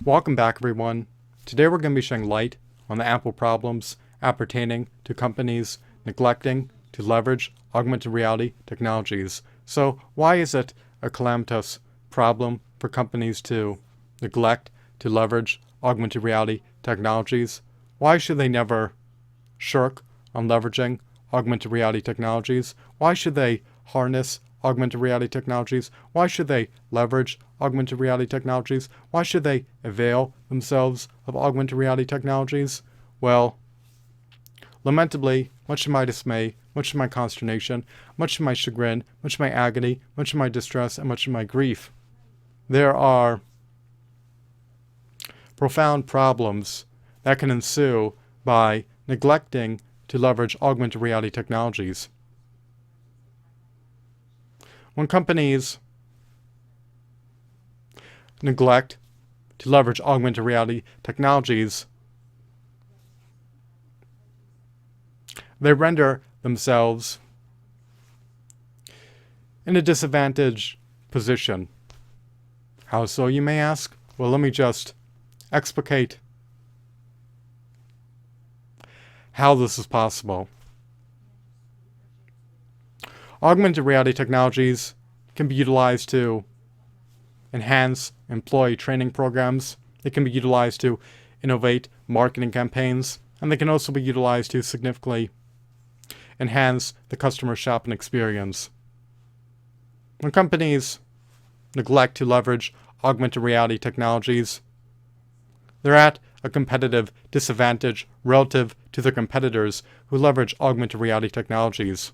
Welcome back, everyone. Today we're going to be shedding light on the ample problems appertaining to companies neglecting to leverage augmented reality technologies. So why is it a calamitous problem for companies to neglect to leverage augmented reality technologies? Why should they never shirk on leveraging augmented reality technologies? Why should they harness augmented reality technologies? Why should they leverage augmented reality technologies? Why should they avail themselves of augmented reality technologies? Well, lamentably, much to my dismay, much to my consternation, much to my chagrin, much to my agony, much to my distress, and much to my grief, there are profound problems that can ensue by neglecting to leverage augmented reality technologies. When companies neglect to leverage augmented reality technologies, they render themselves in a disadvantaged position. How so, you may ask? Well, let me just explicate how this is possible. Augmented reality technologies can be utilized to enhance employee training programs. They can be utilized to innovate marketing campaigns, and they can also be utilized to significantly enhance the customer shopping experience. When companies neglect to leverage augmented reality technologies, they're at a competitive disadvantage relative to their competitors who leverage augmented reality technologies.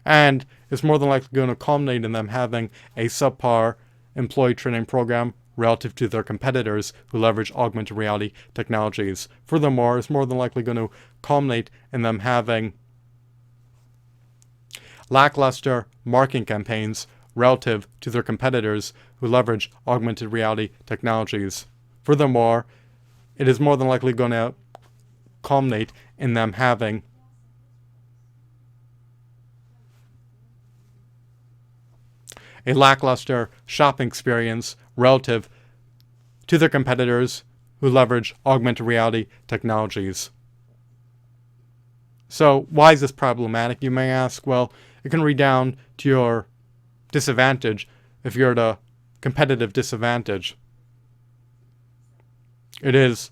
And it's more than likely going to culminate in them having a subpar employee training program relative to their competitors who leverage augmented reality technologies. Furthermore, it's more than likely going to culminate in them having lackluster marketing campaigns relative to their competitors who leverage augmented reality technologies. Furthermore, it is more than likely going to culminate in them having a lackluster shopping experience relative to their competitors who leverage augmented reality technologies. So why is this problematic, you may ask? Well, it can redound to your disadvantage if you're at a competitive disadvantage. It is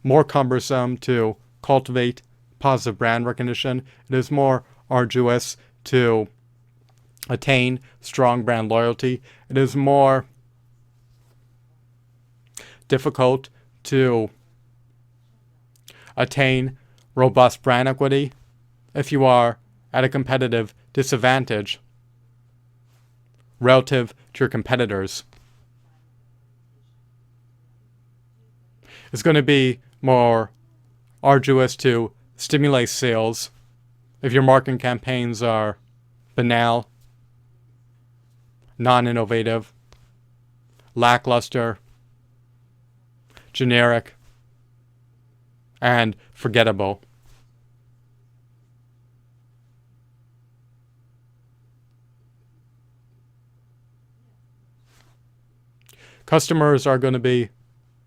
more cumbersome to cultivate positive brand recognition. It is more arduous to attain strong brand loyalty. It is more difficult to attain robust brand equity if you are at a competitive disadvantage relative to your competitors. It's going to be more arduous to stimulate sales if your marketing campaigns are banal, non-innovative, lackluster, generic, and forgettable. Customers are going to be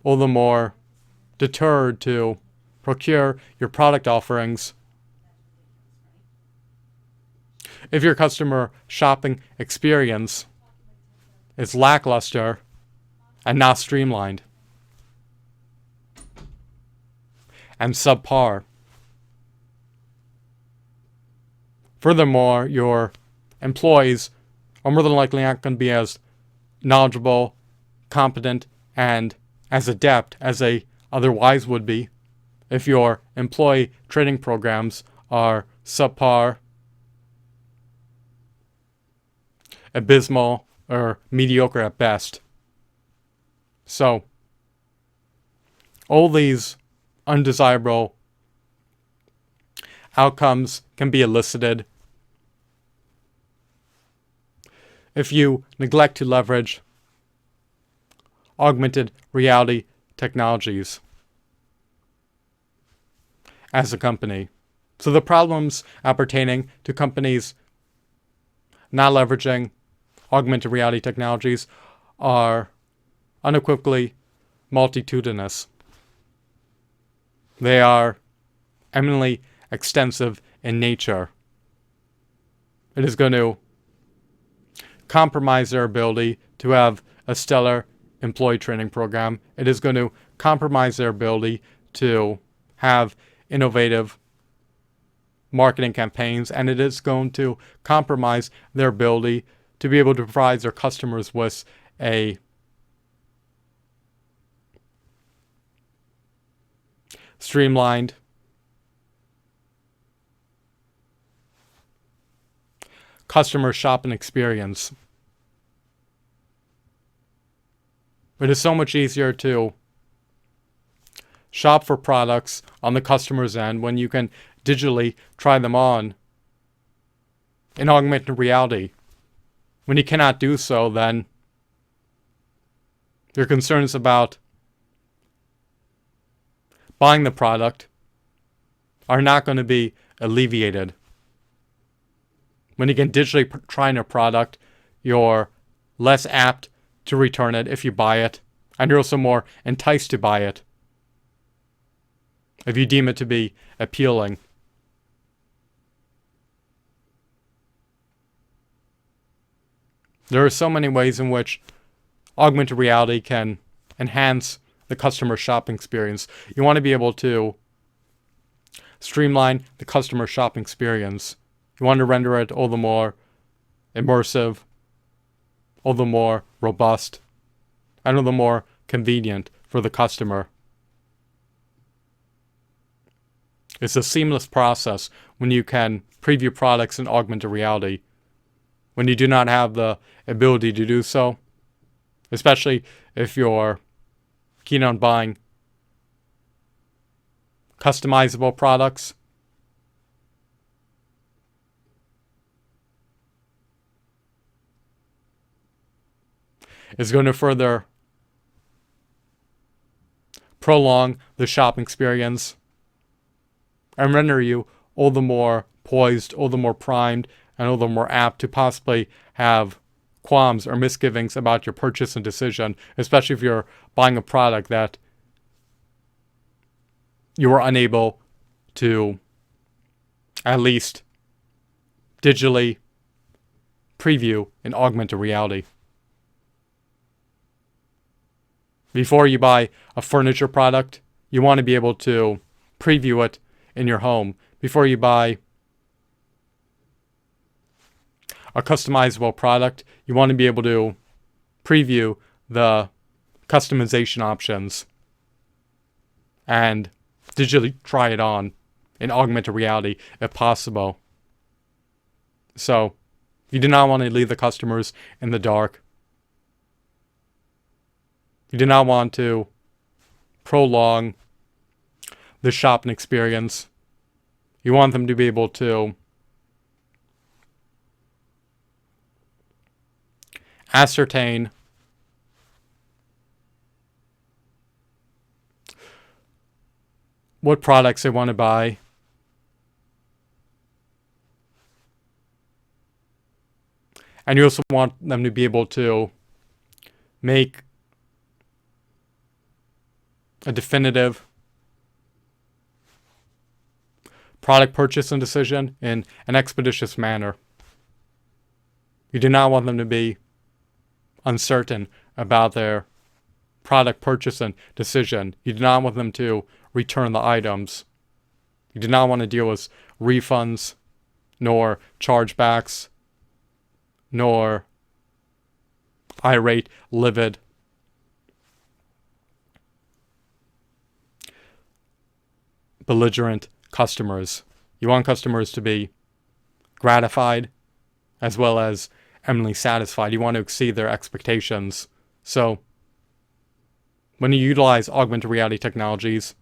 all the more deterred to procure your product offerings if your customer shopping experience is lackluster and not streamlined and subpar. Furthermore, your employees are more than likely not going to be as knowledgeable, competent, and as adept as they otherwise would be if your employee training programs are subpar, abysmal, or mediocre at best. So, all these undesirable outcomes can be elicited if you neglect to leverage augmented reality technologies as a company. So the problems appertaining to companies not leveraging augmented reality technologies are unequivocally multitudinous. They are eminently extensive in nature. It is going to compromise their ability to have a stellar employee training program. It is going to compromise their ability to have innovative marketing campaigns, and it is going to compromise their ability to be able to provide their customers with a streamlined, customer shopping experience. It is so much easier to shop for products on the customer's end when you can digitally try them on in augmented reality. When you cannot do so, then your concerns about buying the product are not going to be alleviated. When you can digitally try on a product, you're less apt to return it if you buy it, and you're also more enticed to buy it if you deem it to be appealing. There are so many ways in which augmented reality can enhance the customer shopping experience. You want to be able to streamline the customer shopping experience. You want to render it all the more immersive, all the more robust, and all the more convenient for the customer. It's a seamless process when you can preview products in augmented reality. When you do not have the ability to do so, especially if you're keen on buying customizable products, it's going to further prolong the shopping experience and render you all the more poised, all the more primed, and all the more apt to possibly have qualms or misgivings about your purchase and decision, especially if you're buying a product that you are unable to at least digitally preview in augmented reality. Before you buy a furniture product, you want to be able to preview it in your home. Before you buy a customizable product, you want to be able to preview the customization options and digitally try it on in augmented reality if possible. So, you do not want to leave the customers in the dark. You do not want to prolong the shopping experience. You want them to be able to ascertain what products they want to buy, and you also want them to be able to make a definitive product purchase and decision in an expeditious manner. You do not want them to be uncertain about their product purchase and decision. You do not want them to return the items. You do not want to deal with refunds, nor chargebacks, nor irate, livid belligerent customers. You want customers to be gratified as well as eminently satisfied. You want to exceed their expectations. So, when you utilize augmented reality technologies,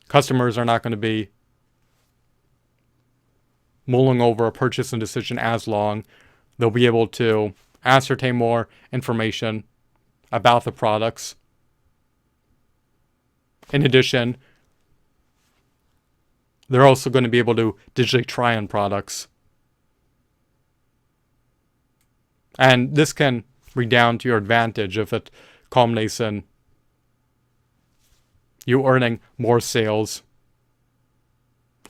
customers are not going to be mulling over a purchase and decision as long. They'll be able to ascertain more information about the products. In addition, they're also going to be able to digitally try on products. And this can redound to your advantage if it culminates in you earning more sales.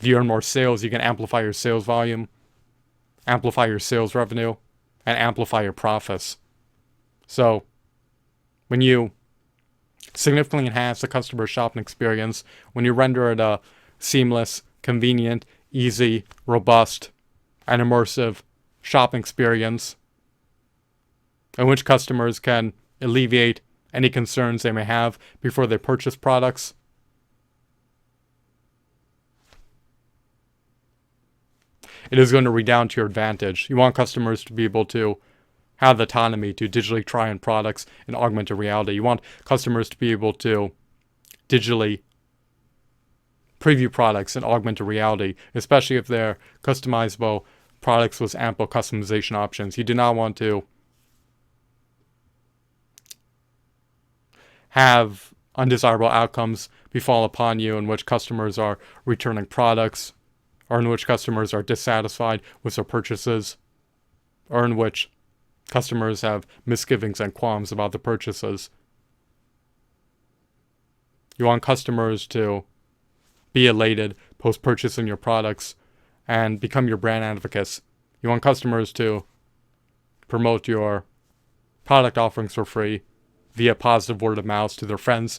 If you earn more sales, you can amplify your sales volume, amplify your sales revenue, and amplify your profits. So when you significantly enhance the customer shopping experience, when you render it a seamless, convenient, easy, robust, and immersive shopping experience in which customers can alleviate any concerns they may have before they purchase products, it is going to redound to your advantage. You want customers to be able to have the autonomy to digitally try on products in augmented reality. You want customers to be able to digitally preview products in augmented reality, especially if they're customizable products with ample customization options. You do not want to have undesirable outcomes befall upon you in which customers are returning products, or in which customers are dissatisfied with their purchases, or in which customers have misgivings and qualms about the purchases. You want customers to be elated post-purchasing your products and become your brand advocates. You want customers to promote your product offerings for free via positive word of mouth to their friends,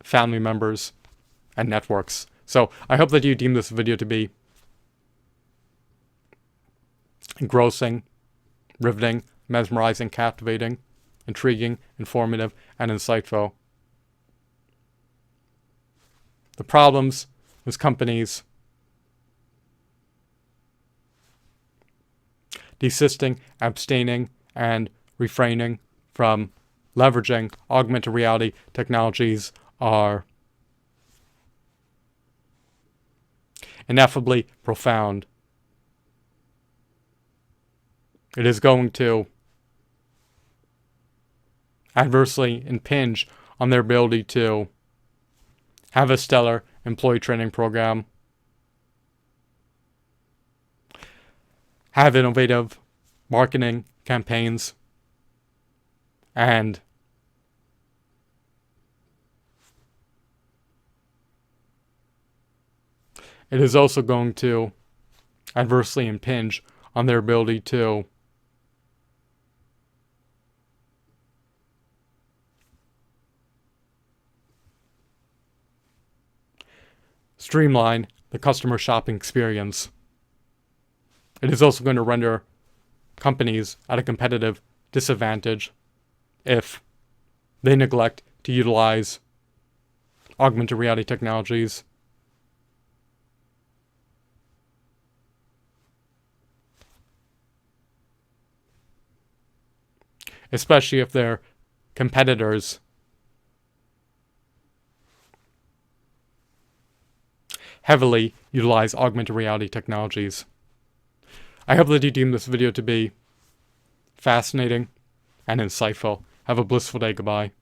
family members, and networks. So I hope that you deem this video to be engrossing, riveting, mesmerizing, captivating, intriguing, informative, and insightful. The problems with companies desisting, abstaining, and refraining from leveraging augmented reality technologies are ineffably profound. It is going to adversely impinge on their ability to have a stellar employee training program, have innovative marketing campaigns, and it is also going to adversely impinge on their ability to streamline the customer shopping experience. It is also going to render companies at a competitive disadvantage if they neglect to utilize augmented reality technologies, especially if their competitors heavily utilize augmented reality technologies. I hope that you deem this video to be fascinating and insightful. Have a blissful day. Goodbye.